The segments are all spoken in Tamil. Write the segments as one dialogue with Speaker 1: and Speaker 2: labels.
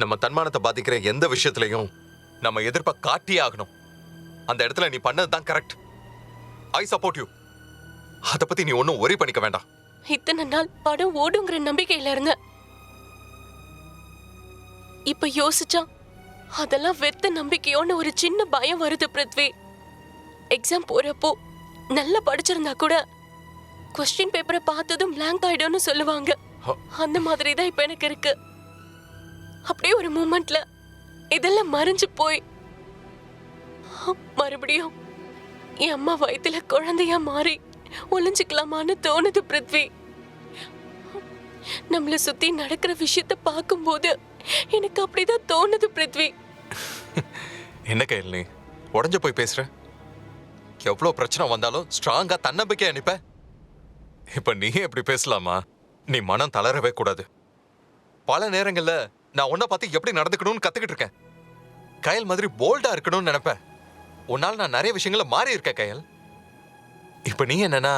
Speaker 1: நம்ம தன்மானத்தை பாதிக்கிற எந்த விஷயத்திலையும் நம்ம எதிர்ப்பை காட்டியே ஆகணும். அந்த இடத்துல நீ பண்ணதுதான் கரெக்ட். I support you. அத பத்தி நீ ஒன்னும் worry பண்ணிக்க வேண்டாம்.
Speaker 2: இத்தனை நாள் படம் ஓடுங்கிற நம்பிக்கையில இருந்த. இப்ப யோசிச்சா அதெல்லாம் வெத்த நம்பிக்கையோன்னு ஒரு சின்ன பயம் வருது பிருத்வி. எக்ஸாம் போறப்போ நல்லா படிச்சிருந்தா கூட கொஸ்டின் பேப்பரை பார்த்ததும் blank ஆயிடும்னு சொல்லுவாங்க. அந்த மாதிரி தான் இப்ப எனக்கு இருக்கு. அப்படியே ஒரு மூமெண்ட்ல இதெல்லாம் மறைஞ்சு போய் மறுபடியும் என் அம்மா வயித்துல குழந்தையா மாறி ஒளிஞ்சுக்கலாமான்னு தோணுது பிருத்வி. நம்மள சுத்தி நடக்கிற விஷயத்த பார்க்கும்போது எனக்கு அப்படிதான் தோணுது பிருத்வி.
Speaker 1: என்ன கையில் நீ உடஞ்சு போய் பேசுற? எவ்வளவு பிரச்சனை வந்தாலும் ஸ்ட்ராங்கா தன்னம்பிக்கையா அனுப்ப. இப்ப நீ எப்படி பேசலாமா? நீ மனம் தளரவே கூடாது. பல நேரங்கள்ல நான் உன்னை பார்த்து எப்படி நடந்துக்கணும்னு கத்துக்கிட்டு இருக்கேன். கயல் மாதிரி போல்டா இருக்கணும்னு நினைப்பேன். உன்னால நான் நிறைய விஷயங்கள மாறி இருக்கேன் கயல். இப்ப நீ என்னன்னா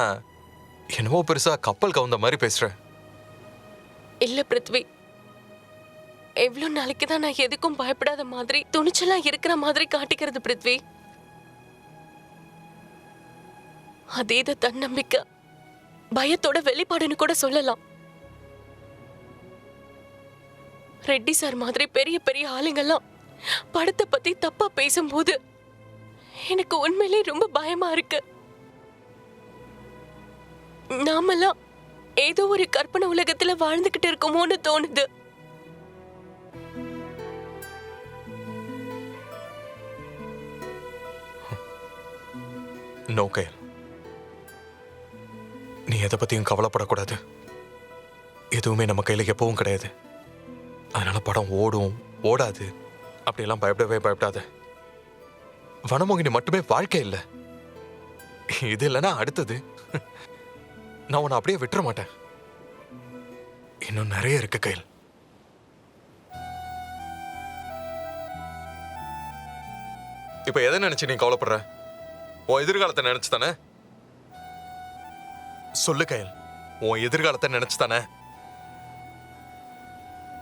Speaker 1: என்னவோ பெருசா கப்பல் கவுந்த மாதிரி பேசுற.
Speaker 2: இல்ல பிருத்வி, எவ்வளவு நாளைக்கு தான் நான் எதுக்கும் பயப்படாத மாதிரி துணிச்சலா இருக்கிற மாதிரி காட்டிக்கிறது பிருத்வி? அதேத தன்னம்பிக்கை பயத்தோட வெளிப்பாடுன்னு கூட சொல்லலாம். ரெட்டி சார் மாதிரி பெரிய பெரிய ஆளுங்கெல்லாம் படத்தை பத்தி தப்பா பேசும்போது எனக்கு உண்மையிலே ரொம்ப பயமா இருக்கு. நாமெல்லாம் ஏதோ ஒரு கற்பனை உலகத்துல வாழ்ந்துகிட்டு இருக்கோமோன்னு தோணுது.
Speaker 1: நோ கயல், நீ எதை பத்தியும் கவலைப்படக்கூடாது. எதுவுமே நம்ம கையில எப்பவும் கிடையாது. அதனால படம் ஓடும் ஓடாது அப்படியெல்லாம் பயப்படவே பயப்படாத. வனமோகினி மட்டுமே வாழ்க்கை இல்லை. இது இல்லைன்னா அடுத்தது. நான் உன்னை அப்படியே விட்டுற மாட்டேன். இன்னும் நிறைய இருக்கு கையில். இப்ப எதை நினைச்சு நீ கவலைப்படுற? உன் எதிர்காலத்தை நினைச்சு தானே? சொல்லு கையில், உன் எதிர்காலத்தை நினைச்சு தானே?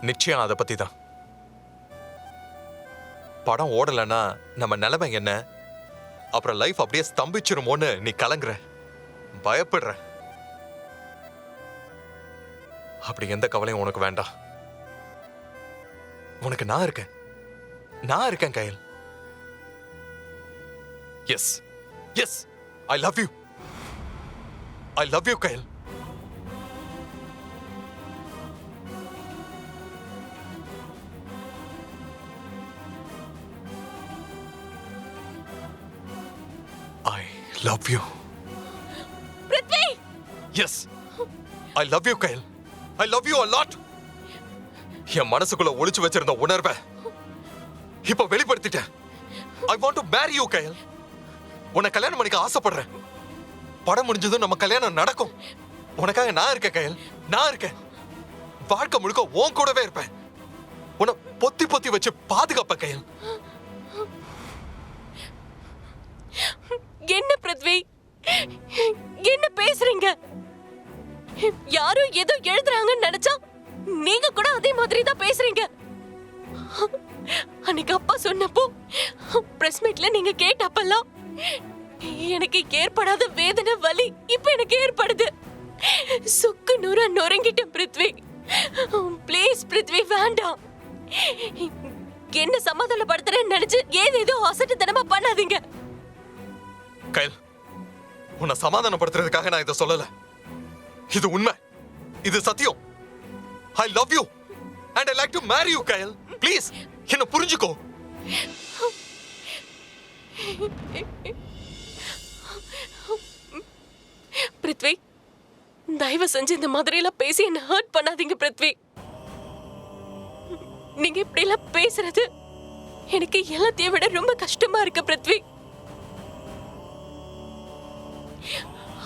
Speaker 1: நிச்சயம் அதை பத்தி தான். படம் ஓடலன்னா நம்ம நிலைமை என்ன? அப்புறம் லைஃப் அப்படியே ஸ்தம்பிச்சிருமோன்னு நீ கலங்குற, பயப்படுற. அப்படி எந்த கவலையும் உனக்கு வேண்டாம். உனக்கு நான் இருக்கேன். நான் இருக்கேன் கையில். Yes yes, I love you. I love you கையில். I love you.
Speaker 2: Prithvi!
Speaker 1: Yes, I love you, Kyle. I love you a lot. என் மனசுக்குள்ள ஒளிச்சு வச்சிருந்த உணர்வை இப்ப வெளிப்படுத்திட்டேன். I want to marry you, Kyle. உன்னை கல்யாணம் பண்ணிக்க ஆசைப்படுறேன். படம் முடிஞ்சதும் நம்ம கல்யாணம் நடக்கும். உனக்காக நான் இருக்கேன் கயல், நான் இருக்கேன். வாழ்க்கை முழுக்க உன் கூடவே இருப்பேன். உன்னை பொத்தி பொத்தி வச்சு பாதுகாப்பேன் கயல்.
Speaker 2: என்ன பிருத்வி, என்ன பேசுறீங்க? யாரோ ஏதோ எழுதுறாங்கன்னு நினைச்சா நீங்க கூட அதே மாதிரி தான் பேசுறீங்க. அன்னைக்கு அப்பா சொன்னப்போ பிரஸ் மீட்ல நீங்க கேட்டப்பெல்லாம் எனக்கு ஏற்படாத வேதனை வலி இப்ப எனக்கு ஏற்படுது. சுக்கு நூறா நொறுங்கிட்டேன் பிருத்வி. ப்ளீஸ் பிருத்வி, வேண்டாம். என்ன சமாதானப்படுத்துறேன்னு நினைச்சு ஏதேதோ அசட்டுத்தனமா பண்ணாதீங்க.
Speaker 1: கயல், உன்னை சமாதானப்படுத்துறதுக்காக நான் இதை சொல்லல. இது உண்மை, இது சத்தியம். I love you and I like to marry you, Kyle. Please, என்ன புரிஞ்சுக்கோ.
Speaker 2: பிருத்வி, தயவு செஞ்சு இந்த மாதிரி எல்லாம் பேசி என்ன ஹர்ட் பண்ணாதீங்க பிருத்வி. நீங்க இப்படி எல்லாம் பேசுறது எனக்கு எல்லாத்தையும் விட ரொம்ப கஷ்டமா இருக்கு பிருத்வி.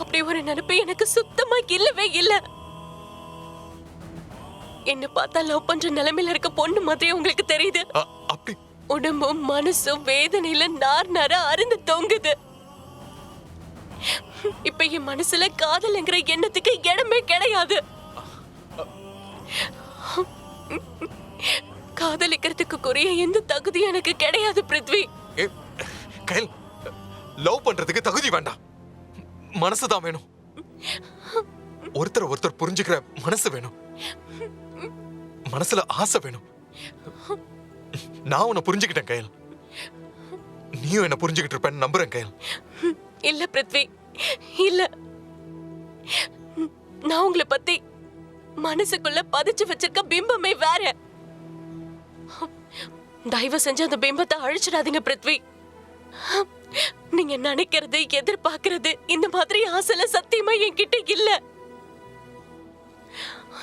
Speaker 2: அப்படி ஒரு நினைப்பு எனக்கு சுத்தமா இல்லவே இல்ல. என்ன பார்த்தா லவ் பண்ற நிலைமையில இருக்க பொண்ணு மாதிரி உங்களுக்கு தெரியுது.
Speaker 1: அப்படி
Speaker 2: உடம்பும் மனசும் வேதனையில நார் நாரா அருந்து தொங்குது. இப்ப என் மனசுல காதல்ங்கிற எண்ணத்துக்கு இடமே கிடையாது. காதலிக்கிறதுக்குரிய எந்த தகுதியும் எனக்கு கிடையாது பிருத்வி.
Speaker 1: ஏ, கயல், லவ் பண்றதுக்கு தகுதி வேண்டாம், மனசுதான் வேணும். ஒருத்தர் புரிஞ்சுக்கிற மனசு வேணும், மனசுல ஆசை வேணும். நான் உன்னை புரிஞ்சுக்கிட்டேன் கயல், நீயும் என்ன புரிஞ்சுக்கிட்டு இருப்பேன்னு நம்புறேன் கயல்.
Speaker 2: இல்ல பிருத்வி, இல்ல. நான் உங்களை பத்தி மனசுக்குள்ள பதிச்சு வச்சிருக்க பிம்பமே வேற. தயவு செஞ்சு அந்த பிம்பத்தை அழிச்சிடாதீங்க பிருத்வி. நீங்க நினைக்கிறது, எதிர்பார்க்கிறது, இந்த மாதிரி ஆசைல சத்தியமா என்கிட்ட இல்ல.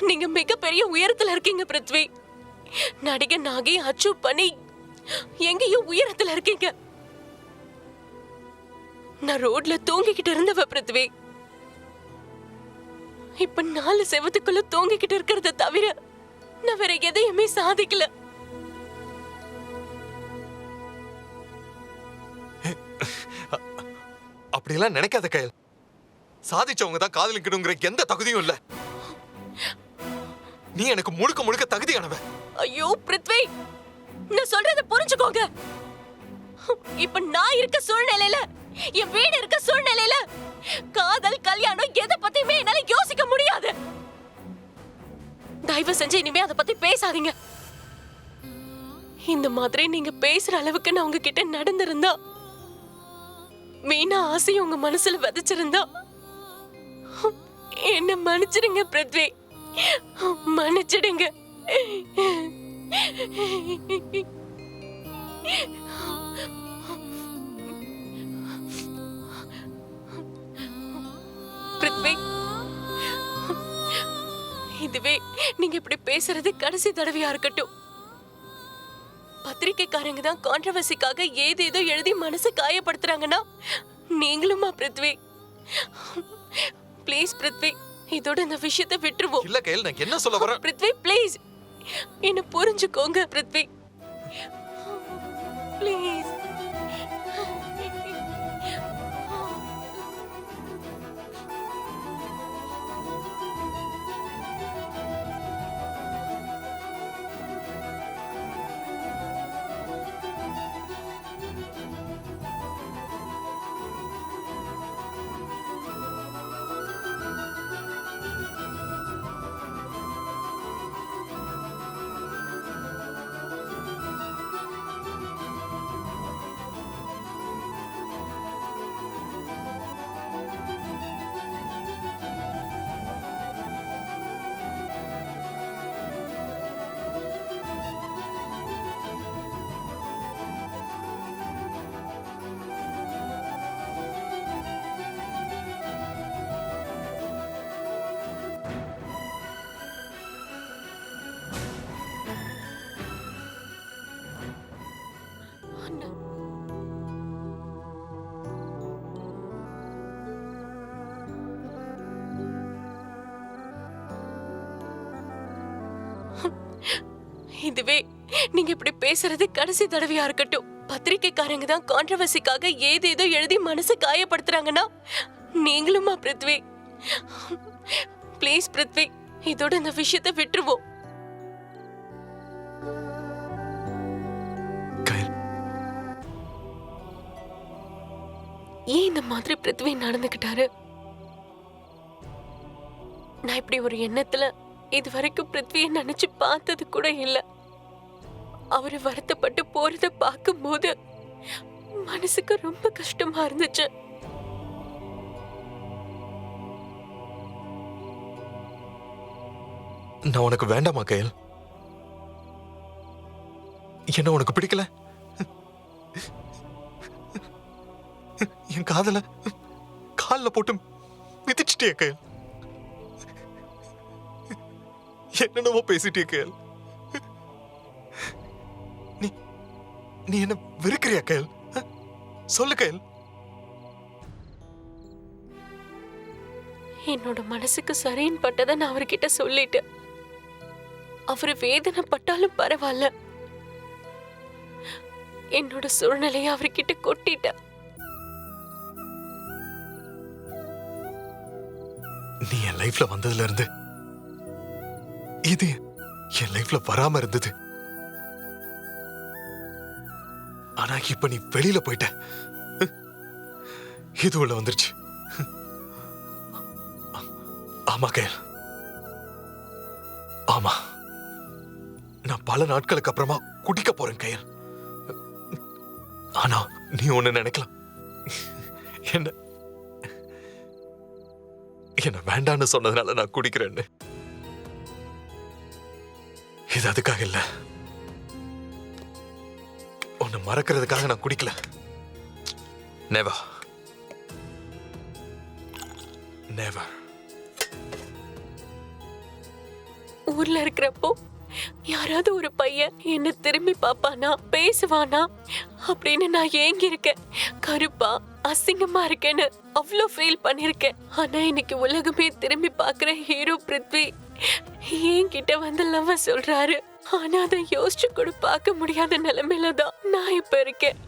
Speaker 2: நீங்க மிகப்பெரிய உயரத்துல இருக்கீங்க பிருத்வி. நடிகை நாகை அச்சீவ் பண்ணி எங்கேயும் உயரத்துல இருக்கீங்க. நான் ரோட்ல தூங்கிக்கிட்டு இருந்தவ பிருத்வி. இப்ப 4 செவத்துக்குள்ள தூங்கிக்கிட்டு இருக்கிறத தவிர நான் வேற எதையுமே சாதிக்கல.
Speaker 1: அப்படியெல்லாம் நினைக்காத கயல். சாதிச்சவங்க தான் காதலிக்கணுங்கிற எந்த தகுதியும் இல்ல. நீ எனக்கு முழுக்க முழுக்க தகுதியானவ.
Speaker 2: ஐயோ பிருத்வி, நான் சொல்றத புரிஞ்சுக்கோங்க. இப்ப நான் இருக்க சூழ்நிலையில, என் வீடு இருக்க சூழ்நிலையில காதல், கல்யாணம் எதை பத்தியுமே என்னால யோசிக்க முடியாது. தயவு செஞ்சு இனிமே அதை பத்தி பேசாதீங்க. இந்த மாதிரி நீங்க பேசுற அளவுக்கு நான் உங்ககிட்ட நடந்திருந்தா, வீணா ஆசையை உங்க மனசுல விதைச்சிருந்தா, என்ன மன்னிச்சிடுங்க பிருத்வி, மன்னிச்சிடுங்க. பிருத்வி, இதுவே நீங்க இப்படி பேசுறது கடைசி தடவையா இருக்கட்டும். பத்திரிக்கைக்காரங்க தான் கான்ட்ரவர்சிக்காக ஏதேதோ எழுதி மனசு காயப்படுத்துறாங்கன்னா நீங்களுமா பிருத்வி? ப்ளீஸ் பிருத்வி, இதோட இந்த விஷயத்தை விட்டுருவோம்.
Speaker 1: இல்ல கயல், நான் என்ன சொல்ல வரேன்?
Speaker 2: பிருத்வி ப்ளீஸ், என்ன புரிஞ்சுக்கோங்க பிருத்வி, ப்ளீஸ். இதுவே நீங்க இப்படி பேசுறது கடைசி தடவையா இருக்கட்டும். பத்திரிக்கைக்காரங்க தான் கான்ட்ரவர்சிக்காக ஏதேதோ எழுதி மனசு காயப்படுத்துறாங்கன்னா நீங்களுமா பிருத்வி? ப்ளீஸ் பிருத்வி, இதோட இந்த விஷயத்தை விட்டுருவோம்.
Speaker 1: கயல்,
Speaker 2: ஏன் இந்த மாதிரி பிருத்வி நடந்துக்கிட்டாரு? நான் இப்படி ஒரு எண்ணத்துல இது வரைக்கும் பிருத்வியை நினைச்சு பார்த்தது கூட இல்ல. அவரு வருத்தப்பட்டு போறத பார்க்கும்போது மனசுக்கு ரொம்ப கஷ்டமா இருந்துச்சு.
Speaker 1: நான் உனக்கு வேண்டாமா கயல்? என்ன உனக்கு பிடிக்கல? என் காதல கால்ல போட்டு மிதிச்சிட்டே கயல். என்னென்னவோ பேசிட்டே கயல். நீ நீ என்ன வெறுக்கிறியா கயல்? சொல்லு கயல்.
Speaker 2: என்னோட மனசுக்கு சரின்னு பட்டதை நான் அவர்கிட்ட சொல்லிட்டேன். அவரு வேதனை பட்டாலும் பரவாயில்ல, என்னோட சூழ்நிலையை அவர்கிட்ட கொட்டிட்டேன்.
Speaker 1: நீ என் லைஃப்ல வந்ததுல இருந்து இது என் லைஃப்ல வராம இருந்தது. ஆனா இப்ப நீ வெளியில போயிட்ட. இது உள்ள வந்துருச்சு. ஆமா கயல், ஆமா. நான் பல நாட்களுக்கு அப்புறமா குடிக்க போறேன் கயல். ஆனா நீ ஒண்ணு நினைக்கலாம், என்ன என்ன வேண்டான்னு சொன்னதுனால நான் குடிக்கிறேன்னு. இது அதுக்காக இல்ல, உன்னை மறக்கிறதுக்காக நான் குடிக்கல. Never never.
Speaker 2: ஊர்ல இருக்கிறப்போ யாராவது ஒரு பையன் என்ன திரும்பி பாப்பானா, பேசுவானா அப்படின்னு நான் ஏங்கி இருக்கேன். கருப்பா அசிங்கமா இருக்கேன்னு அவ்வளோ ஃபீல் பண்ணிருக்கேன். ஆனா இன்னைக்கு உலகமே திரும்பி பாக்குற ஹீரோ பிருத்வி என்கிட்ட வந்து லவ் சொல்றாரு. ஆனா அதை யோசிச்சு கூட பார்க்க முடியாத நிலைமையில தான் நான் இப்ப இருக்கேன்.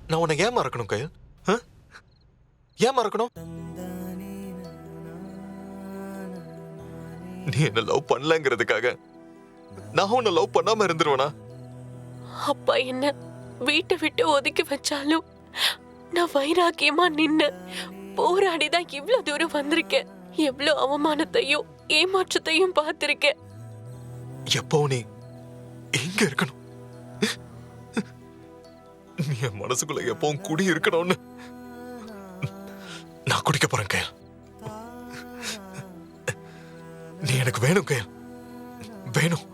Speaker 1: நான் உன்னை ஏன் மறக்கணும் கயல்? ஏன் மறக்கணும்? நீ என்ன லவ் பண்ணலங்கிறதுக்காக நான் உன்னை லவ் பண்ணாம இருந்துருவனா?
Speaker 2: அப்பா என்ன வீட்டை விட்டு ஒதுக்கி வச்சாலும் நான் வைராக்கியமா நின்னு போராடிதான் இவ்வளவு தூரம் வந்திருக்கேன். எவ்வளவு அவமானத்தையும் ஏமாற்றத்தையும் பார்த்திருக்கேன்.
Speaker 1: எப்போ நீ எங்க இருக்கணும்? நீ என் மனசுக்குள்ள எப்பவும் குடி இருக்கணும்னு நான் குடிக்க போறேன் கயல். நீ எனக்கு வேணும் கயல், வேணும்.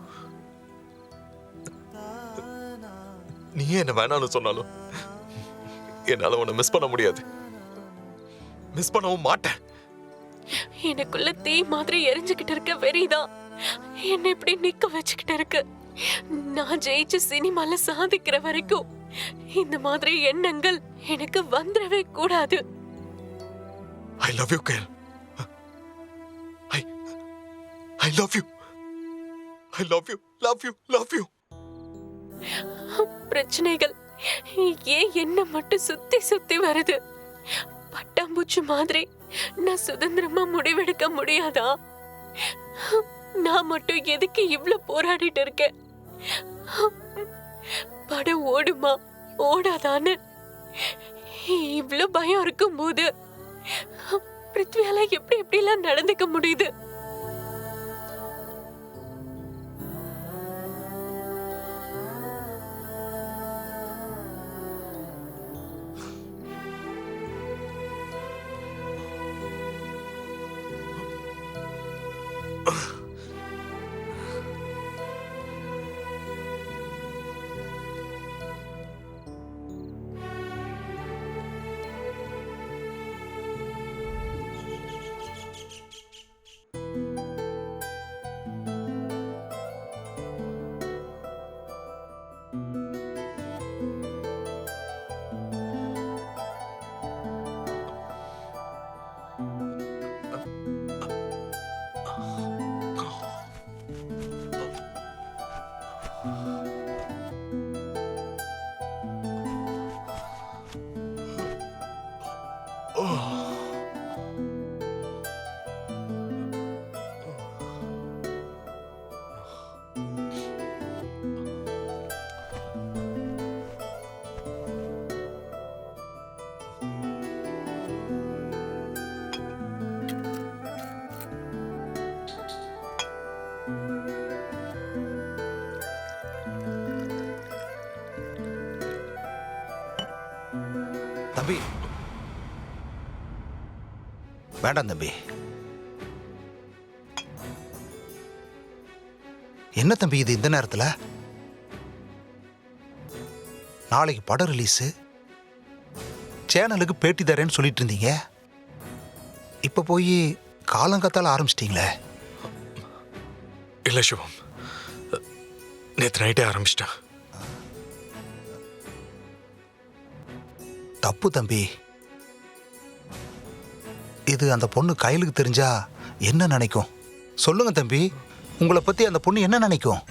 Speaker 1: நீ என்ன வேணாம்னு சொன்னாலும் என்னால உன்னை மிஸ் பண்ண முடியாது, மிஸ் பண்ணவும் மாட்டேன்.
Speaker 2: எனக்குள்ள தீ மாதிரி எரிஞ்சுக்கிட்டு இருக்க வெறிதான் என்ன இப்படி நிக்க வச்சுக்கிட்டு இருக்கு. நான் ஜெயிச்சு சினிமால சாதிக்கிற வரைக்கும் இந்த மாதிரி எண்ணங்கள் எனக்கு வந்துடவே கூடாது.
Speaker 1: I love you Kayal. I love you. I love you, love you, love you.
Speaker 2: பிரச்சனைகள் ஏன் என்ன மட்டும் சுத்தி சுத்தி வருது? பட்டாம்பூச்சி மாதிரி நான் சுதந்திரமா முடிவெடுக்க முடியாதா? நான் மட்டும் எதுக்கு இவ்வளவு போராடிட்டு இருக்கேன்? படம் ஓடுமா ஓடாதான்னு இவ்வளவு பயம் இருக்கும் போது பிருத்வியால எப்படி எப்படி எல்லாம் நடந்துக்க முடியுது?
Speaker 3: தம்பி, வேண்டாம் தம்பி. என்ன தம்பி இது இந்த நேரத்தில்? நாளைக்கு படம் ரிலீஸு, சேனலுக்கு பேட்டி தரேன்னு சொல்லிட்டு இருந்தீங்க. இப்போ போய் காலங்காத்தால ஆரம்பிச்சிட்டீங்களே.
Speaker 1: இல்ல சிவம், நேற்று நைட்டே ஆரம்பிச்சிட்டேன்.
Speaker 3: தப்பு தம்பி. இது அந்த பொண்ணு கையிலுக்கு தெரிஞ்சா என்ன நினைக்கும்? சொல்லுங்க தம்பி, உங்களை பத்தி அந்த பொண்ணு என்ன நினைக்கும்?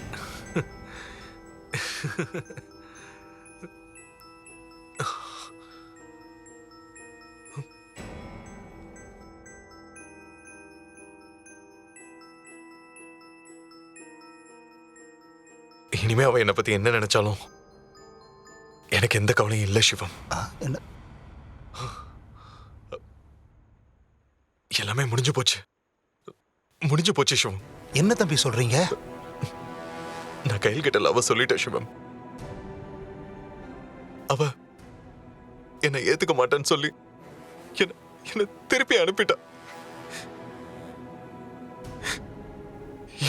Speaker 1: இனிமே அவ என்னை பத்தி என்ன நினைச்சாலும் எனக்கு எந்த கவலையும் இல்லை சிவம்.
Speaker 3: என்ன
Speaker 1: எல்லாமே முடிஞ்சு போச்சு. முடிஞ்சு போச்சு சிவம்.
Speaker 3: என்ன தம்பி சொல்றீங்க?
Speaker 1: நான் கையில் கிட்ட லவ் சொல்லிட்டேன் சிவம். அவ என்னை ஏத்துக்க மாட்டேன்னு சொல்லி என்ன திருப்பி அனுப்பிட்டா.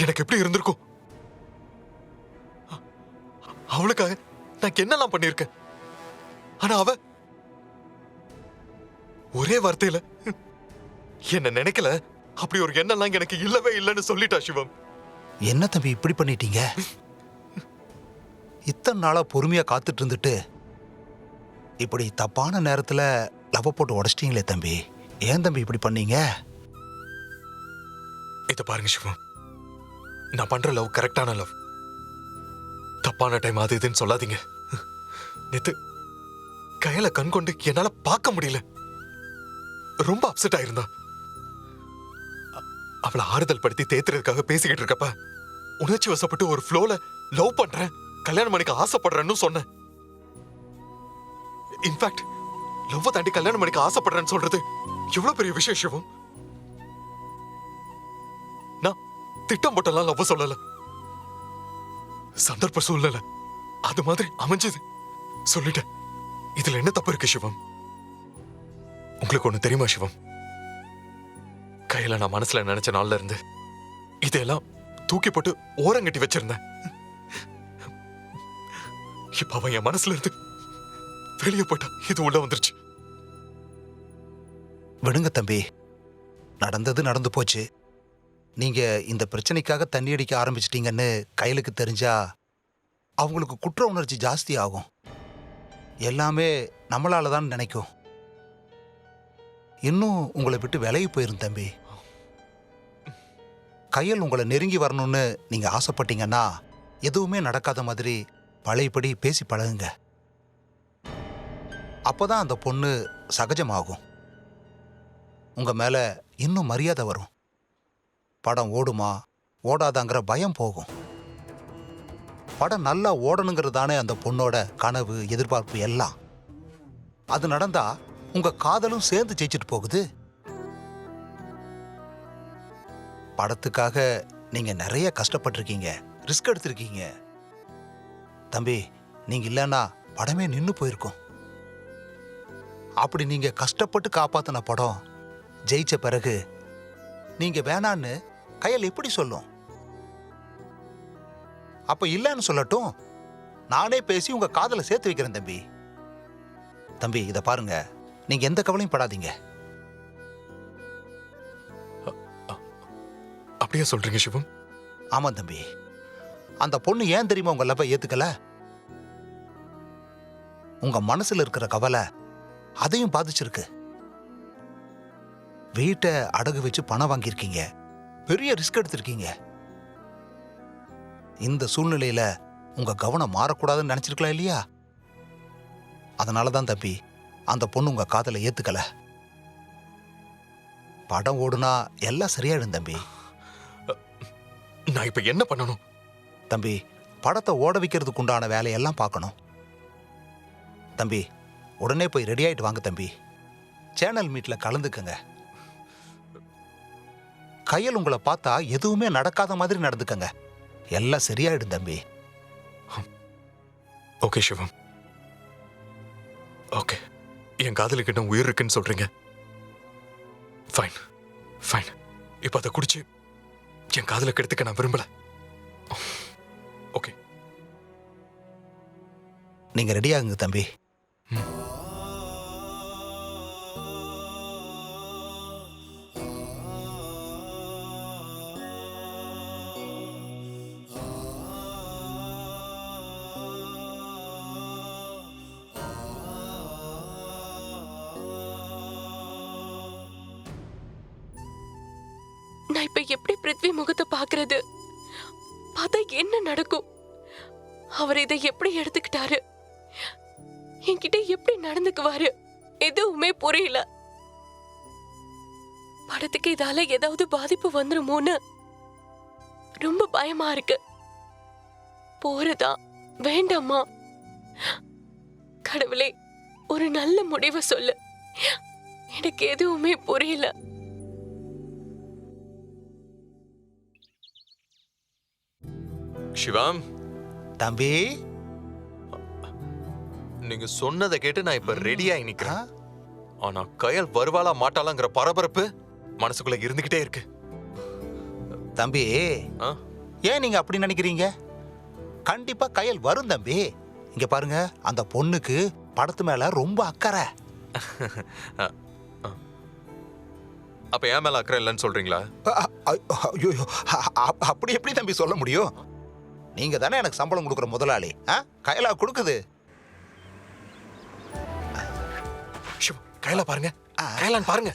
Speaker 1: எனக்கு எப்படி இருந்திருக்கும்? அவளுக்காக நான் என்னெல்லாம் பண்ணிருக்கேன். ஆனா அவ ஒரே வார்த்தையில என்ன நினைக்கல, அப்படி ஒரு எண்ணெல்லாம் எனக்கு இல்லவே இல்லைன்னு சொல்லிட்டா சிவம்.
Speaker 3: என்ன தம்பி இப்படி பண்ணிட்டீங்க? இத்தனை நாளா பொறுமையா காத்துட்டு இருந்துட்டு இப்படி தப்பான நேரத்துல லவ் போட்டு உடைச்சிட்டீங்களே தம்பி. ஏன் தம்பி இப்படி பண்ணீங்க?
Speaker 1: இத பாருங்க சிவம், நான் பண்ற லவ் கரெக்டான லவ். தப்பான டைம் அது இதுன்னு சொல்லாதீங்க. நேத்து கையில கண் கொண்டு என்னால பார்க்க முடியல. ரொம்ப அப்செட் ஆயிருந்தா. அவளை ஆறுதல் படுத்தி தேத்துறதுக்காக பேசிக்கிட்டு இருக்கப்ப உணர்ச்சி வசப்பட்டு ஒரு ஃப்ளோல லவ் பண்றேன், கல்யாணம் பண்ணிக்க ஆசைப்படுறேன்னு சொன்னேன். இன்ஃபேக்ட் லவ் தாண்டி கல்யாணம் பண்ணிக்க ஆசைப்படுறேன்னு சொல்றது எவ்வளவு பெரிய விஷயம் சிவம். நான் திட்டம் போட்டெல்லாம் லவ் சொல்லல, சந்தர்ப்ப சூழ்நிலை அது மாதிரி அமைஞ்சது சொல்லிட்டேன். இதுல என்ன தப்பு இருக்கு சிவம்? உங்களுக்கு ஒண்ணு தெரியுமா சிவம்? கையில நான் மனசுல நினைச்ச நாள்ல இருந்து இதெல்லாம் தூக்கி போட்டு ஓரங்கட்டி வச்சிருந்தேன். இப்ப அவன் என் மனசுல இருந்து வெளியே போட்டா இது உள்ள வந்துருச்சு.
Speaker 3: விடுங்க தம்பி, நடந்தது நடந்து போச்சு. நீங்க இந்த பிரச்சனைக்காக தண்ணி அடிக்க ஆரம்பிச்சிட்டீங்கன்னு கையிலுக்கு தெரிஞ்சா அவங்களுக்கு குற்ற உணர்ச்சி ஜாஸ்தி ஆகும். எல்லாமே நம்மளால தான் நினைக்கும். இன்னும் உங்களை விட்டு விலகி போயிரும் தம்பி. கையில் உங்களை நெருங்கி வரணும்னு நீங்க ஆசைப்பட்டீங்கன்னா எதுவுமே நடக்காத மாதிரி பழையபடி பேசி பழகுங்க. அப்பதான் அந்த பொண்ணு சகஜமாகும். உங்க மேல இன்னும் மரியாதை வரும். படம் ஓடுமா ஓடாதாங்கிற பயம் போகும். படம் நல்லா ஓடணுங்கிறது தானே அந்த பொண்ணோட கனவு, எதிர்பார்ப்பு எல்லாம். அது நடந்தா உங்க காதலும் சேர்ந்து ஜெயிச்சுட்டு போகுது. படத்துக்காக நீங்க நிறைய கஷ்டப்பட்டிருக்கீங்க, ரிஸ்க் எடுத்திருக்கீங்க தம்பி. நீங்க இல்லைன்னா படமே நின்னு போயிருக்கும். அப்படி நீங்க கஷ்டப்பட்டு காப்பாத்தின படம் ஜெயிச்ச பிறகு நீங்க வேணான்னு கையில் எப்படி சொல்லும்? அப்ப இல்லைன்னு சொல்லட்டும், நானே பேசி உங்க காதலை சேர்த்து வைக்கிறேன் தம்பி. தம்பி இத பாருங்க, நீங்க எந்த கவலையும் படாதீங்க.
Speaker 1: அப்படியே சொல்றீங்க சிவம்?
Speaker 3: ஆமா தம்பி, அந்த பொண்ணு ஏன் தெரியுமா உங்க லவ்வை ஏத்துக்கல? உங்க மனசுல இருக்கிற கவலை அதையும் பாதிச்சிருக்கு. வீட்டை அடகு வச்சு பணம் வாங்கியிருக்கீங்க, பெரிய ரிஸ்க் எடுத்திருக்கீங்க. இந்த சூழ்நிலையில உங்க கவனம் மாறக்கூடாதுன்னு நினைச்சிருக்கலாம் இல்லையா? அதனாலதான் தம்பி அந்த பொண்ணு உங்க காதலை ஏத்துக்கல. படம் ஓடுனா எல்லாம் சரியாயிடும் தம்பி.
Speaker 1: நான் இப்ப என்ன பண்ணணும்?
Speaker 3: தம்பி படத்தை ஓட வைக்கிறதுக்கு உண்டான வேலையெல்லாம் பார்க்கணும். தம்பி உடனே போய் ரெடி ஆயிட்டு வாங்க தம்பி. சேனல் மீட்ல கலந்துக்கங்க. கையில் உங்களை பார்த்தா எதுவுமே நடக்காத மாதிரி நடந்துக்கங்க. எல்லாம் சரியாயிடும் தம்பி.
Speaker 1: ஓகே சிவம், ஓகே. என் காதலுக்கிட்ட உயிர் இருக்குன்னு சொல்றீங்க. Fine fine. இப்ப அதை குடிச்சு என் காதலை கெடுத்துக்க நான் விரும்பல. ஓகே,
Speaker 3: நீங்க ரெடி ஆகுங்க தம்பி.
Speaker 2: நான் இப்ப எப்படி பிருத்வி முகத்தை பாக்குறது? பார்த்தா என்ன நடக்கும்? அவர் இதை எப்படி எடுத்துக்கிட்டாரு? என்கிட்ட எப்படி நடந்துக்குவாரு? எதுவுமே புரியல. படத்துக்கு இதால ஏதாவது பாதிப்பு வந்துருமோன்னு ரொம்ப பயமா இருக்கு. போறதா வேண்டாமா? கடவுளே, ஒரு நல்ல முடிவை சொல்லு. எனக்கு எதுவுமே புரியல.
Speaker 1: சிவம்,
Speaker 3: தம்பி
Speaker 1: நீங்க சொன்னதை கேட்டு நான் இப்ப ரெடியாகி
Speaker 3: ஆ?
Speaker 1: நிக்கிறேன். ஆனா கயல் வருவாளா மாட்டாளாங்கிற பரபரப்பு மனசுக்குள்ள இருந்துகிட்டே இருக்கு.
Speaker 3: தம்பி
Speaker 1: ஆ?
Speaker 3: ஏன் நீங்க அப்படி நினைக்கிறீங்க? கண்டிப்பா கயல் வரும் தம்பி. இங்க பாருங்க, அந்த பொண்ணுக்கு படத்து மேல ரொம்ப அக்கறை.
Speaker 1: அப்ப ஏன் மேல அக்கறை இல்லைன்னு சொல்றீங்களா?
Speaker 3: ஐயோ, அப்படி எப்படி தம்பி சொல்ல முடியும்? நீங்க தானே எனக்கு சம்பளம் கொடுக்குற முதலாளி. கயலா கொடுக்குது.
Speaker 1: சிவம், கயலா பாருங்க, கயலான்னு பாருங்க.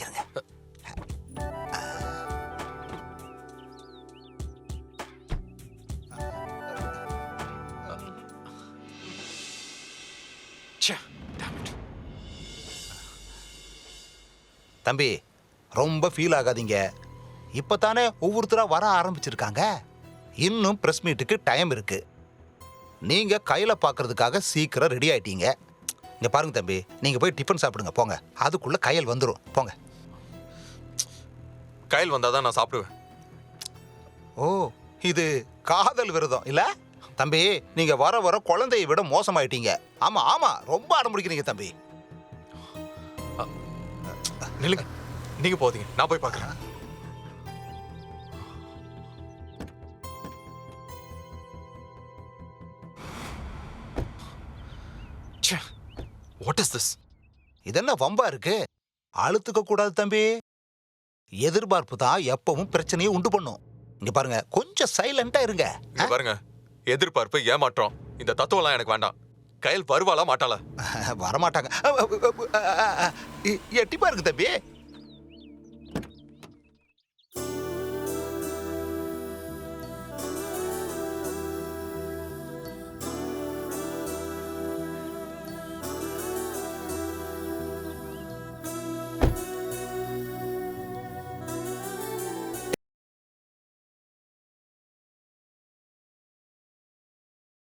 Speaker 1: ச்சே, damn it.
Speaker 3: தம்பி ரொம்ப ஃபீல் ஆகாதீங்க. இப்பதானே ஒவ்வொருத்தரா வர ஆரம்பிச்சிருக்காங்க. இன்னும் பிரஸ் மீட்டுக்கு டைம் இருக்கு. நீங்க கையில பாக்குறதுக்காக சீக்கிரம் ரெடி ஆயிட்டீங்க. இங்க பாருங்க தம்பி, நீங்க போய் டிஃபன் சாப்பிடுங்க போங்க. அதுக்குள்ள கயல் வந்துரும் போங்க.
Speaker 1: கயல் வந்தாதான் நான் சாப்பிடுவேன்.
Speaker 3: ஓ, இது காதல் விரதம் இல்ல தம்பி? நீங்க வர வர குழந்தையை விட மோசமாயிட்டீங்க. ஆமா ஆமா, ரொம்ப அடம்பிடிக்கிறீங்க தம்பி.
Speaker 1: நில்லுங்க, நீங்க போதீங்க, நான் போய் பார்க்கறேன். ச்சே, வாட் இஸ் திஸ்?
Speaker 3: இது என்ன வம்பா இருக்கு? அழுத்துக்க கூடாது தம்பி. எதிர்பார்ப்பு தான் எப்பவும் பிரச்சனையை உண்டு பண்ணும். இங்க பாருங்க, கொஞ்சம் சைலண்டா இருங்க.
Speaker 1: இங்க பாருங்க, எதிர்பார்ப்பு, ஏமாற்றம், இந்த தத்துவம்லாம் எனக்கு வேண்டாம். கயல் வருவாளா மாட்டாளா?
Speaker 3: வரமாட்டாங்க. எட்டி பாருங்க தம்பி.